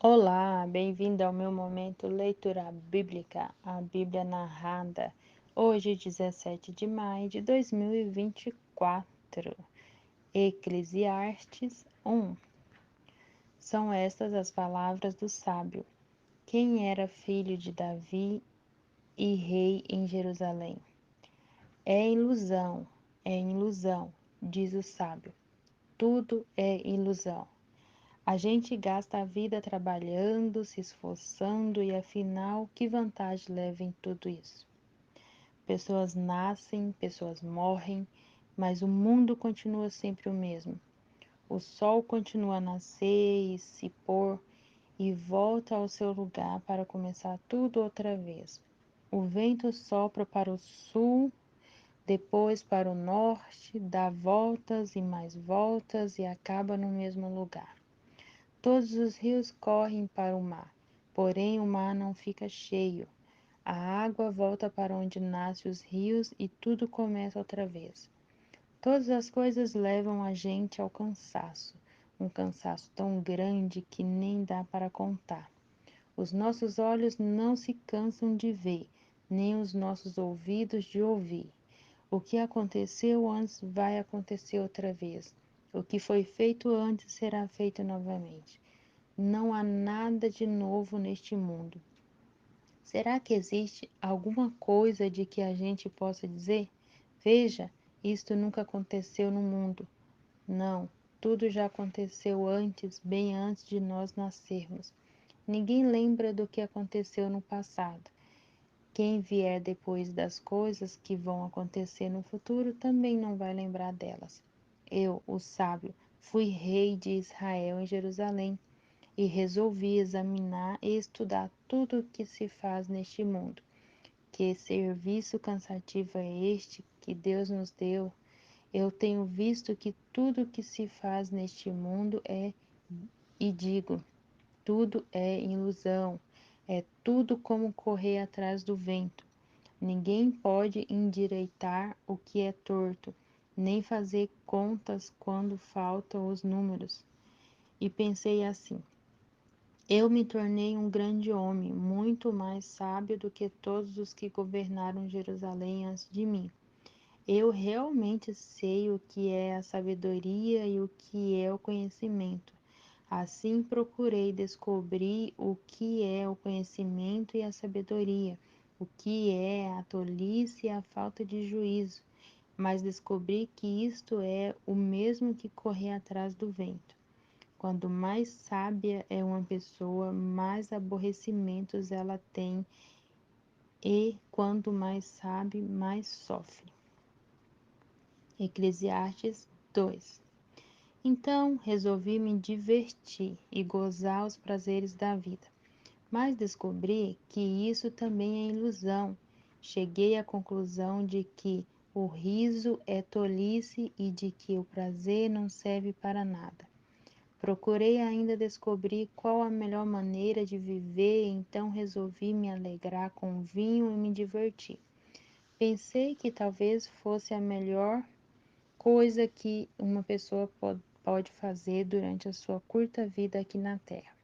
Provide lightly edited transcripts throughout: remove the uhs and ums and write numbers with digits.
Olá, bem-vindo ao meu momento Leitura Bíblica, a Bíblia narrada, hoje, 17 de maio de 2024. Eclesiastes 1. São estas as palavras do sábio. Quem era filho de Davi e rei em Jerusalém? É ilusão, diz o sábio. Tudo é ilusão. A gente gasta a vida trabalhando, se esforçando e afinal, que vantagem leva em tudo isso? Pessoas nascem, pessoas morrem, mas o mundo continua sempre o mesmo. O sol continua a nascer e se pôr e volta ao seu lugar para começar tudo outra vez. O vento sopra para o sul, depois para o norte, dá voltas e mais voltas e acaba no mesmo lugar. Todos os rios correm para o mar, porém o mar não fica cheio. A água volta para onde nascem os rios e tudo começa outra vez. Todas as coisas levam a gente ao cansaço, um cansaço tão grande que nem dá para contar. Os nossos olhos não se cansam de ver, nem os nossos ouvidos de ouvir. O que aconteceu antes vai acontecer outra vez. O que foi feito antes será feito novamente. Não há nada de novo neste mundo. Será que existe alguma coisa de que a gente possa dizer: veja, isto nunca aconteceu no mundo? Não, tudo já aconteceu antes, bem antes de nós nascermos. Ninguém lembra do que aconteceu no passado. Quem vier depois das coisas que vão acontecer no futuro também não vai lembrar delas. Eu, o sábio, fui rei de Israel em Jerusalém e resolvi examinar e estudar tudo o que se faz neste mundo. Que serviço cansativo é este que Deus nos deu? Eu tenho visto que tudo o que se faz neste mundo e digo, tudo é ilusão, é tudo como correr atrás do vento. Ninguém pode endireitar o que é torto, nem fazer contas quando faltam os números. E pensei assim: eu me tornei um grande homem, muito mais sábio do que todos os que governaram Jerusalém antes de mim. Eu realmente sei o que é a sabedoria e o que é o conhecimento. Assim procurei descobrir o que é o conhecimento e a sabedoria, o que é a tolice e a falta de juízo, mas descobri que isto é o mesmo que correr atrás do vento. Quanto mais sábia é uma pessoa, mais aborrecimentos ela tem, e quanto mais sabe, mais sofre. Eclesiastes 2. Então resolvi me divertir e gozar os prazeres da vida, mas descobri que isso também é ilusão. Cheguei à conclusão de que o riso é tolice e de que o prazer não serve para nada. Procurei ainda descobrir qual a melhor maneira de viver, então resolvi me alegrar com vinho e me divertir. Pensei que talvez fosse a melhor coisa que uma pessoa pode fazer durante a sua curta vida aqui na Terra.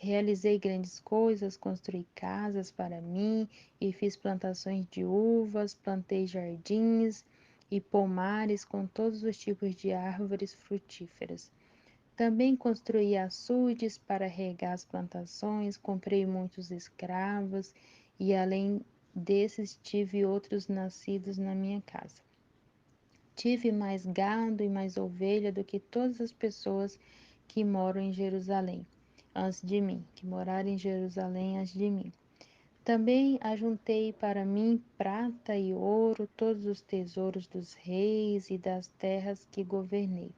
Realizei grandes coisas, construí casas para mim e fiz plantações de uvas, plantei jardins e pomares com todos os tipos de árvores frutíferas. Também construí açudes para regar as plantações, comprei muitos escravos e, além desses, tive outros nascidos na minha casa. Tive mais gado e mais ovelha do que todas as pessoas que moram em Jerusalém antes de mim, que moraram em Jerusalém antes de mim. Também ajuntei para mim prata e ouro, todos os tesouros dos reis e das terras que governei.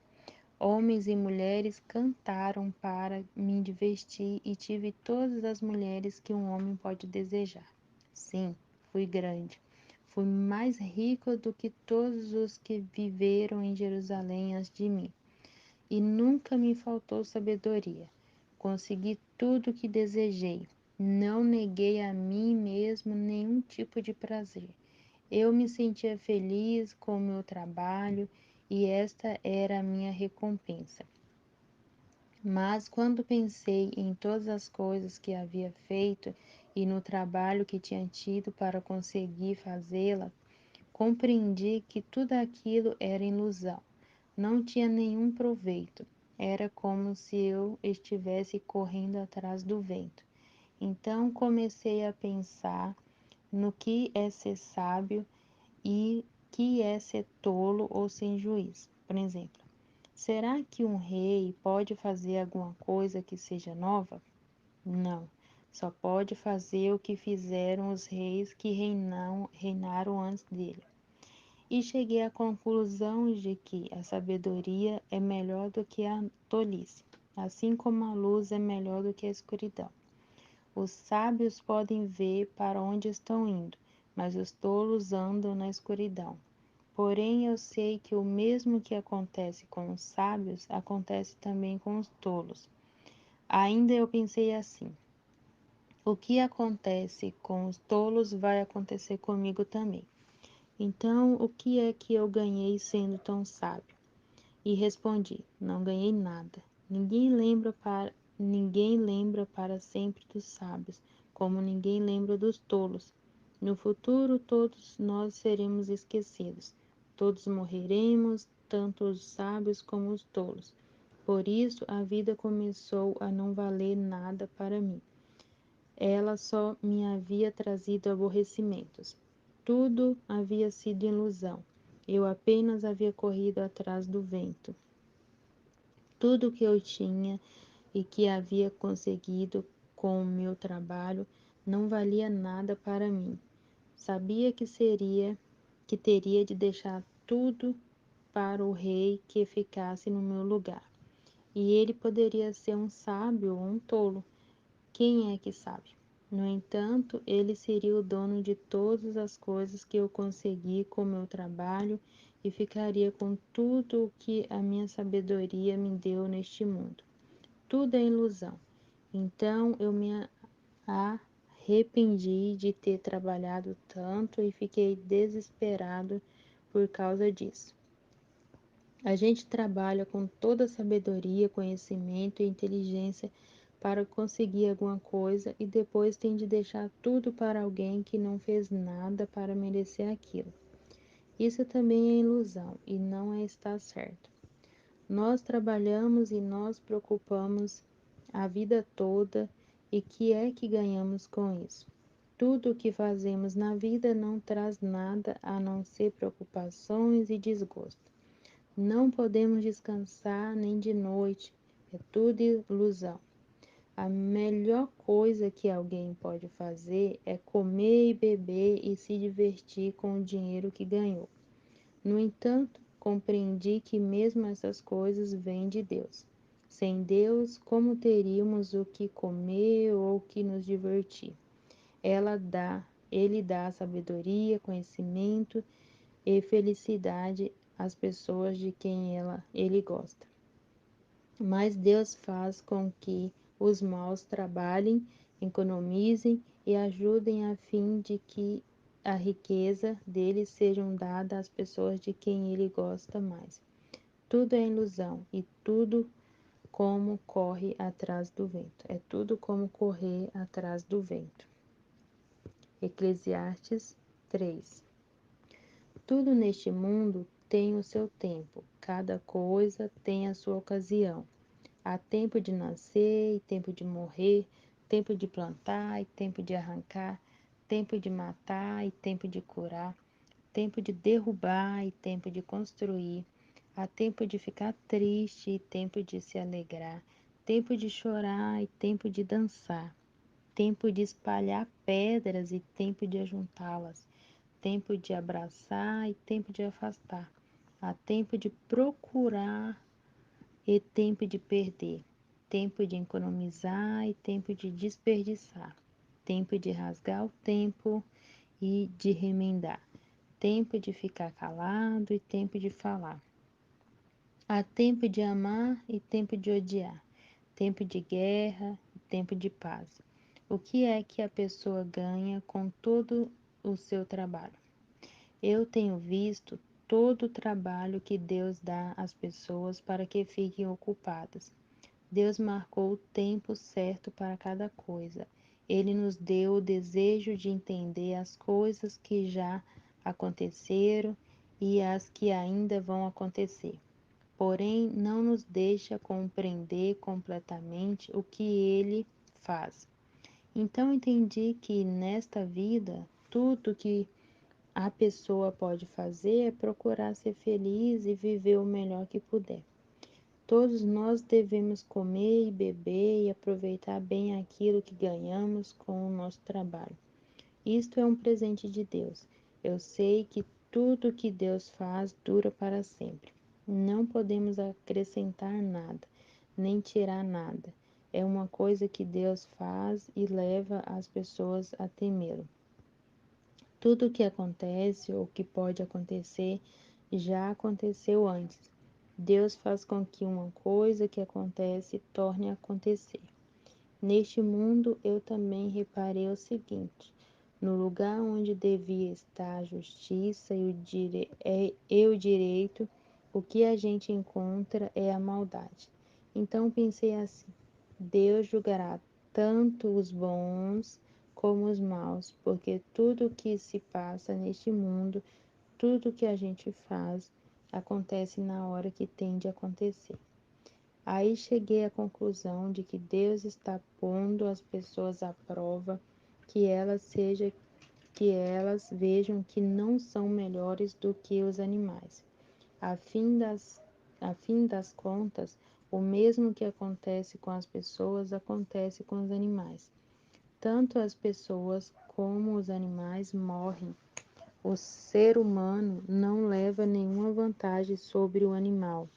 Homens e mulheres cantaram para me divertir e tive todas as mulheres que um homem pode desejar. Sim, fui grande. Fui mais rico do que todos os que viveram em Jerusalém antes de mim. E nunca me faltou sabedoria. Consegui tudo o que desejei. Não neguei a mim mesmo nenhum tipo de prazer. Eu me sentia feliz com o meu trabalho e esta era a minha recompensa. Mas quando pensei em todas as coisas que havia feito e no trabalho que tinha tido para conseguir fazê-la, compreendi que tudo aquilo era ilusão, não tinha nenhum proveito. Era como se eu estivesse correndo atrás do vento. Então comecei a pensar no que é ser sábio e que é ser tolo ou sem juízo. Por exemplo, será que um rei pode fazer alguma coisa que seja nova? Não. Só pode fazer o que fizeram os reis que reinaram antes dele. E cheguei à conclusão de que a sabedoria é melhor do que a tolice, assim como a luz é melhor do que a escuridão. Os sábios podem ver para onde estão indo, mas os tolos andam na escuridão. Porém, eu sei que o mesmo que acontece com os sábios acontece também com os tolos. Ainda eu pensei assim: o que acontece com os tolos vai acontecer comigo também. Então, o que é que eu ganhei sendo tão sábio? E respondi: não ganhei nada. Ninguém lembra para sempre dos sábios, como ninguém lembra dos tolos. No futuro, todos nós seremos esquecidos. Todos morreremos, tanto os sábios como os tolos. Por isso, a vida começou a não valer nada para mim. Ela só me havia trazido aborrecimentos. Tudo havia sido ilusão. Eu apenas havia corrido atrás do vento. Tudo que eu tinha e que havia conseguido com o meu trabalho não valia nada para mim. Sabia que teria de deixar tudo para o rei que ficasse no meu lugar. E ele poderia ser um sábio ou um tolo. Quem é que sabe? No entanto, ele seria o dono de todas as coisas que eu consegui com meu trabalho e ficaria com tudo o que a minha sabedoria me deu neste mundo. Tudo é ilusão. Então eu me arrependi de ter trabalhado tanto e fiquei desesperado por causa disso. A gente trabalha com toda sabedoria, conhecimento e inteligência para conseguir alguma coisa e depois tem de deixar tudo para alguém que não fez nada para merecer aquilo. Isso também é ilusão e não é estar certo. Nós trabalhamos e nós preocupamos a vida toda e que é que ganhamos com isso? Tudo o que fazemos na vida não traz nada a não ser preocupações e desgosto. Não podemos descansar nem de noite, é tudo ilusão. A melhor coisa que alguém pode fazer é comer e beber e se divertir com o dinheiro que ganhou. No entanto, compreendi que mesmo essas coisas vêm de Deus. Sem Deus, como teríamos o que comer ou o que nos divertir? Ele dá sabedoria, conhecimento e felicidade às pessoas de quem ele gosta. Mas Deus faz com que os maus trabalhem, economizem e ajudem a fim de que a riqueza deles sejam dada às pessoas de quem ele gosta mais. Tudo é ilusão e tudo como corre atrás do vento. É tudo como correr atrás do vento. Eclesiastes 3. Tudo neste mundo tem o seu tempo, cada coisa tem a sua ocasião. Há tempo de nascer e tempo de morrer, tempo de plantar e tempo de arrancar, tempo de matar e tempo de curar, tempo de derrubar e tempo de construir. Há tempo de ficar triste e tempo de se alegrar, tempo de chorar e tempo de dançar, tempo de espalhar pedras e tempo de ajuntá-las, tempo de abraçar e tempo de afastar. Há tempo de procurar e tempo de perder, tempo de economizar e tempo de desperdiçar, tempo de rasgar o tempo e de remendar, tempo de ficar calado e tempo de falar. Há tempo de amar e tempo de odiar, tempo de guerra e tempo de paz. O que é que a pessoa ganha com todo o seu trabalho? Eu tenho visto todo o trabalho que Deus dá às pessoas para que fiquem ocupadas. Deus marcou o tempo certo para cada coisa. Ele nos deu o desejo de entender as coisas que já aconteceram e as que ainda vão acontecer. Porém, não nos deixa compreender completamente o que ele faz. Então entendi que nesta vida, tudo que a pessoa pode fazer é procurar ser feliz e viver o melhor que puder. Todos nós devemos comer e beber e aproveitar bem aquilo que ganhamos com o nosso trabalho. Isto é um presente de Deus. Eu sei que tudo que Deus faz dura para sempre. Não podemos acrescentar nada, nem tirar nada. É uma coisa que Deus faz e leva as pessoas a temê-lo. Tudo o que acontece ou que pode acontecer já aconteceu antes. Deus faz com que uma coisa que acontece torne a acontecer. Neste mundo eu também reparei o seguinte: no lugar onde devia estar a justiça e o direito, o que a gente encontra é a maldade. Então pensei assim: Deus julgará tanto os bons como os maus, porque tudo o que se passa neste mundo, tudo o que a gente faz, acontece na hora que tem de acontecer. Aí cheguei à conclusão de que Deus está pondo as pessoas à prova, que elas vejam que não são melhores do que os animais. A fim a fim das contas, o mesmo que acontece com as pessoas acontece com os animais. Tanto as pessoas como os animais morrem. O ser humano não leva nenhuma vantagem sobre o animal,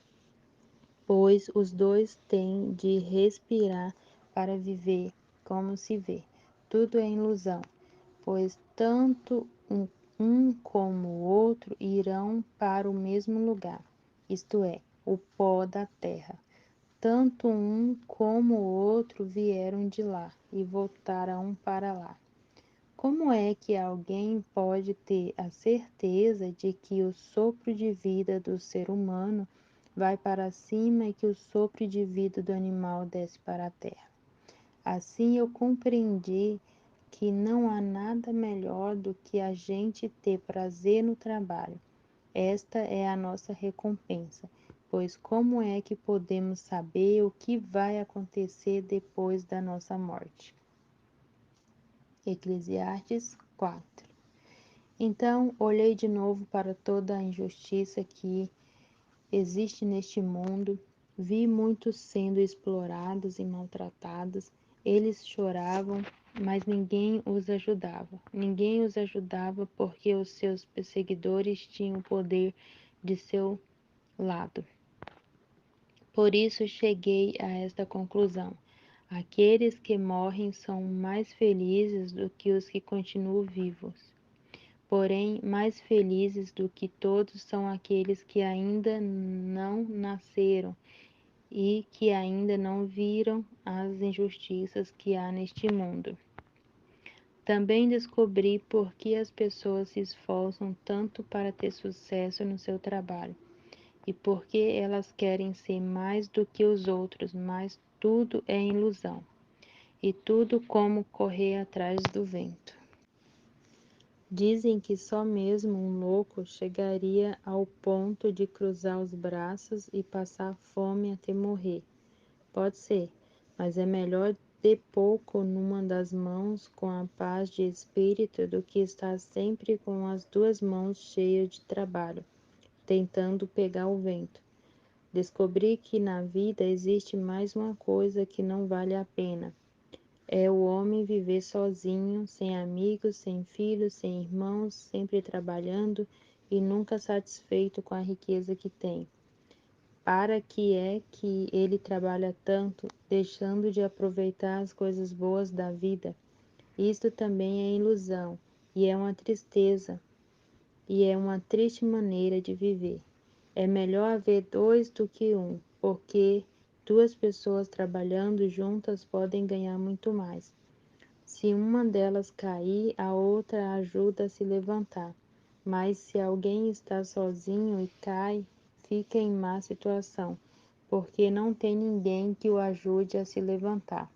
pois os dois têm de respirar para viver, como se vê. Tudo é ilusão, pois tanto um como o outro irão para o mesmo lugar, isto é, o pó da terra. Tanto um como o outro vieram de lá e voltarão para lá. Como é que alguém pode ter a certeza de que o sopro de vida do ser humano vai para cima e que o sopro de vida do animal desce para a terra? Assim eu compreendi que não há nada melhor do que a gente ter prazer no trabalho. Esta é a nossa recompensa, pois como é que podemos saber o que vai acontecer depois da nossa morte? Eclesiastes 4. Então olhei de novo para toda a injustiça que existe neste mundo, vi muitos sendo explorados e maltratados. Eles choravam, mas ninguém os ajudava. Ninguém os ajudava porque os seus perseguidores tinham o poder de seu lado. Por isso cheguei a esta conclusão: aqueles que morrem são mais felizes do que os que continuam vivos. Porém, mais felizes do que todos são aqueles que ainda não nasceram e que ainda não viram as injustiças que há neste mundo. Também descobri por que as pessoas se esforçam tanto para ter sucesso no seu trabalho e por que elas querem ser mais do que os outros, mas tudo é ilusão e tudo como correr atrás do vento. Dizem que só mesmo um louco chegaria ao ponto de cruzar os braços e passar fome até morrer. Pode ser, mas é melhor ter pouco numa das mãos com a paz de espírito do que estar sempre com as duas mãos cheias de trabalho, tentando pegar o vento. Descobri que na vida existe mais uma coisa que não vale a pena. É o homem viver sozinho, sem amigos, sem filhos, sem irmãos, sempre trabalhando e nunca satisfeito com a riqueza que tem. Para que é que ele trabalha tanto, deixando de aproveitar as coisas boas da vida? Isto também é ilusão, e é uma tristeza, e é uma triste maneira de viver. É melhor haver dois do que um, porque duas pessoas trabalhando juntas podem ganhar muito mais. Se uma delas cair, a outra ajuda a se levantar. Mas se alguém está sozinho e cai, fica em má situação, porque não tem ninguém que o ajude a se levantar.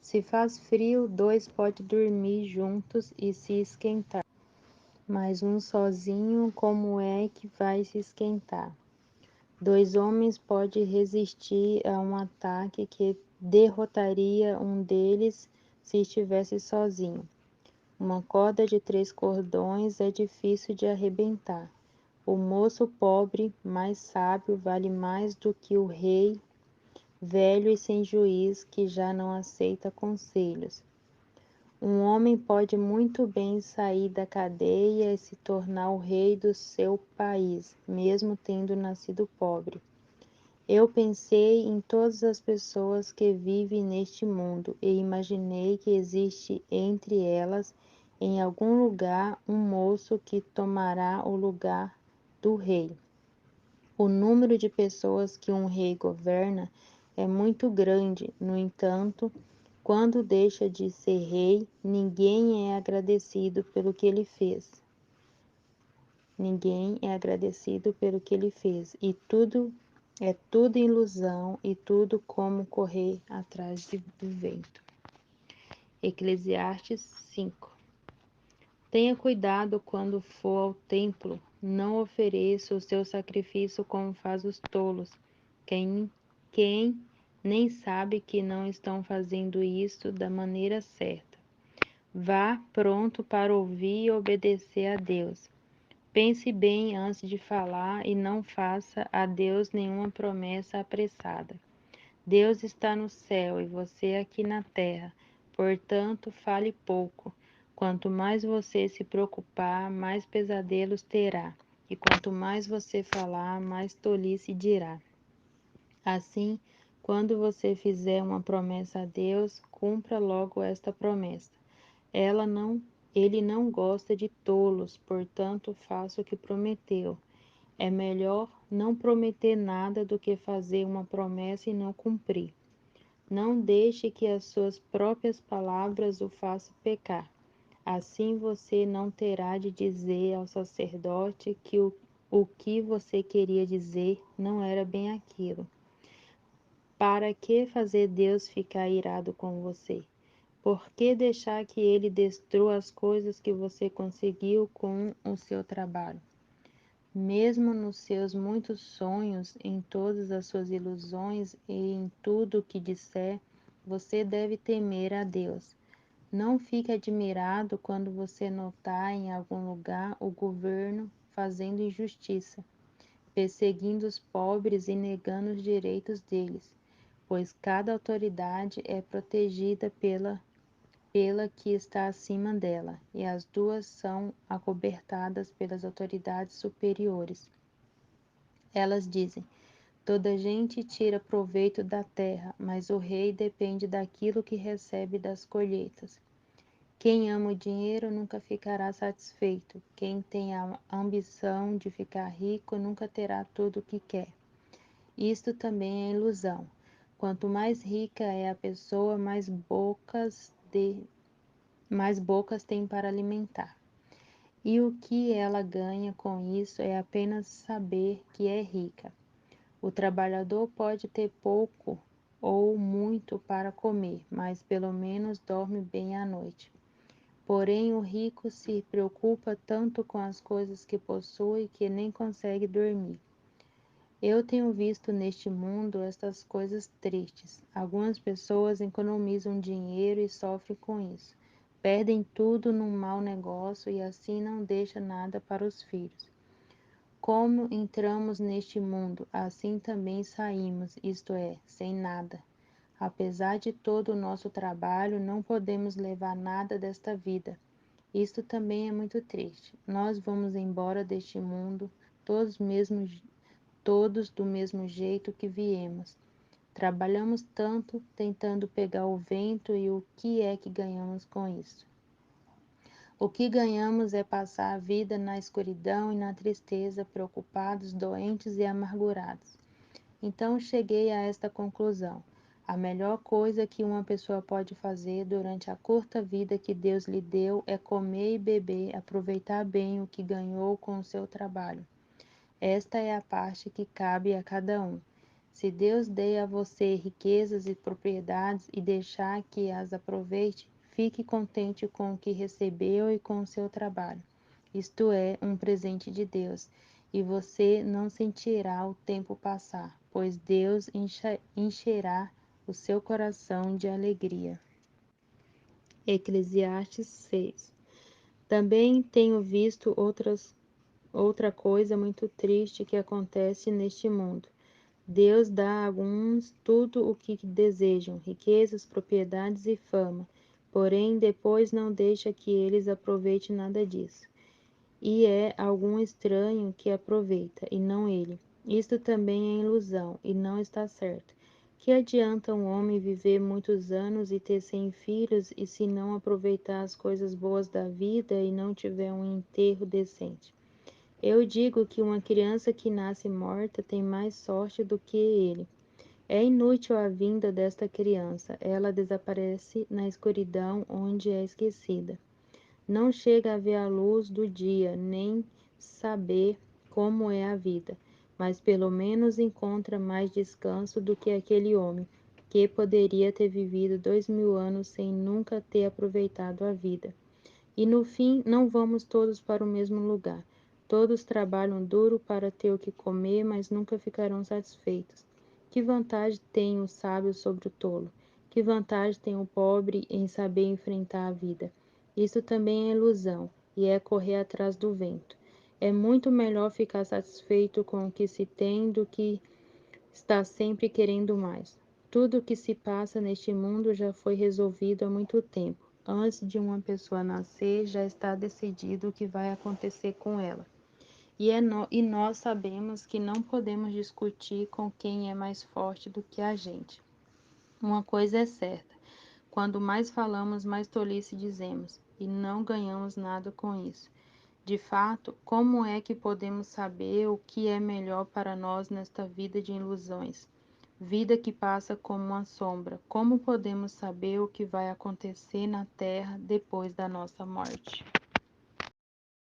Se faz frio, dois podem dormir juntos e se esquentar, mas um sozinho, como é que vai se esquentar? Dois homens podem resistir a um ataque que derrotaria um deles se estivesse sozinho. Uma corda de 3 cordões é difícil de arrebentar. O moço pobre, mais sábio, vale mais do que o rei velho e sem juiz, que já não aceita conselhos. Um homem pode muito bem sair da cadeia e se tornar o rei do seu país, mesmo tendo nascido pobre. Eu pensei em todas as pessoas que vivem neste mundo e imaginei que existe entre elas, em algum lugar, um moço que tomará o lugar do rei. O número de pessoas que um rei governa é muito grande, no entanto, quando deixa de ser rei, ninguém é agradecido pelo que ele fez. Ninguém é agradecido pelo que ele fez, e tudo ilusão e tudo como correr atrás do vento. Eclesiastes 5. Tenha cuidado quando for ao templo, não ofereça o seu sacrifício como faz os tolos, quem nem sabe que não estão fazendo isso da maneira certa. Vá pronto para ouvir e obedecer a Deus. Pense bem antes de falar e não faça a Deus nenhuma promessa apressada. Deus está no céu e você aqui na terra, portanto, fale pouco. Quanto mais você se preocupar, mais pesadelos terá, e quanto mais você falar, mais tolice dirá. Assim, quando você fizer uma promessa a Deus, cumpra logo esta promessa. Ele não gosta de tolos, portanto, faça o que prometeu. É melhor não prometer nada do que fazer uma promessa e não cumprir. Não deixe que as suas próprias palavras o façam pecar. Assim você não terá de dizer ao sacerdote que o que você queria dizer não era bem aquilo. Para que fazer Deus ficar irado com você? Por que deixar que ele destrua as coisas que você conseguiu com o seu trabalho? Mesmo nos seus muitos sonhos, em todas as suas ilusões e em tudo o que disser, você deve temer a Deus. Não fique admirado quando você notar em algum lugar o governo fazendo injustiça, perseguindo os pobres e negando os direitos deles, pois cada autoridade é protegida pela que está acima dela, e as duas são acobertadas pelas autoridades superiores. Elas dizem: toda gente tira proveito da terra, mas o rei depende daquilo que recebe das colheitas. Quem ama o dinheiro nunca ficará satisfeito. Quem tem a ambição de ficar rico nunca terá tudo o que quer. Isto também é ilusão. Quanto mais rica é a pessoa, mais bocas tem para alimentar. E o que ela ganha com isso é apenas saber que é rica. O trabalhador pode ter pouco ou muito para comer, mas pelo menos dorme bem à noite. Porém, o rico se preocupa tanto com as coisas que possui que nem consegue dormir. Eu tenho visto neste mundo estas coisas tristes. Algumas pessoas economizam dinheiro e sofrem com isso. Perdem tudo num mau negócio e assim não deixam nada para os filhos. Como entramos neste mundo, assim também saímos, isto é, sem nada. Apesar de todo o nosso trabalho, não podemos levar nada desta vida. Isto também é muito triste. Nós vamos embora deste mundo, todos do mesmo jeito que viemos. Trabalhamos tanto tentando pegar o vento e o que é que ganhamos com isso? O que ganhamos é passar a vida na escuridão e na tristeza, preocupados, doentes e amargurados. Então cheguei a esta conclusão. A melhor coisa que uma pessoa pode fazer durante a curta vida que Deus lhe deu é comer e beber, aproveitar bem o que ganhou com o seu trabalho. Esta é a parte que cabe a cada um. Se Deus der a você riquezas e propriedades e deixar que as aproveite, fique contente com o que recebeu e com o seu trabalho. Isto é um presente de Deus, e você não sentirá o tempo passar, pois Deus encherá o seu coração de alegria. Eclesiastes 6. Também tenho visto outra coisa muito triste que acontece neste mundo. Deus dá a alguns tudo o que desejam, riquezas, propriedades e fama, porém depois não deixa que eles aproveitem nada disso. E é algum estranho que aproveita, e não ele. Isto também é ilusão, e não está certo. Que adianta um homem viver muitos anos e ter 100 filhos, e se não aproveitar as coisas boas da vida e não tiver um enterro decente? Eu digo que uma criança que nasce morta tem mais sorte do que ele. É inútil a vinda desta criança, ela desaparece na escuridão onde é esquecida. Não chega a ver a luz do dia, nem saber como é a vida, mas pelo menos encontra mais descanso do que aquele homem, que poderia ter vivido 2000 anos sem nunca ter aproveitado a vida. E no fim, não vamos todos para o mesmo lugar. Todos trabalham duro para ter o que comer, mas nunca ficarão satisfeitos. Que vantagem tem o sábio sobre o tolo? Que vantagem tem o pobre em saber enfrentar a vida? Isso também é ilusão, e é correr atrás do vento. É muito melhor ficar satisfeito com o que se tem do que estar sempre querendo mais. Tudo o que se passa neste mundo já foi resolvido há muito tempo. Antes de uma pessoa nascer, já está decidido o que vai acontecer com ela. E nós sabemos que não podemos discutir com quem é mais forte do que a gente. Uma coisa é certa: quando mais falamos, mais tolice dizemos, e não ganhamos nada com isso. De fato, como é que podemos saber o que é melhor para nós nesta vida de ilusões? Vida que passa como uma sombra. Como podemos saber o que vai acontecer na terra depois da nossa morte?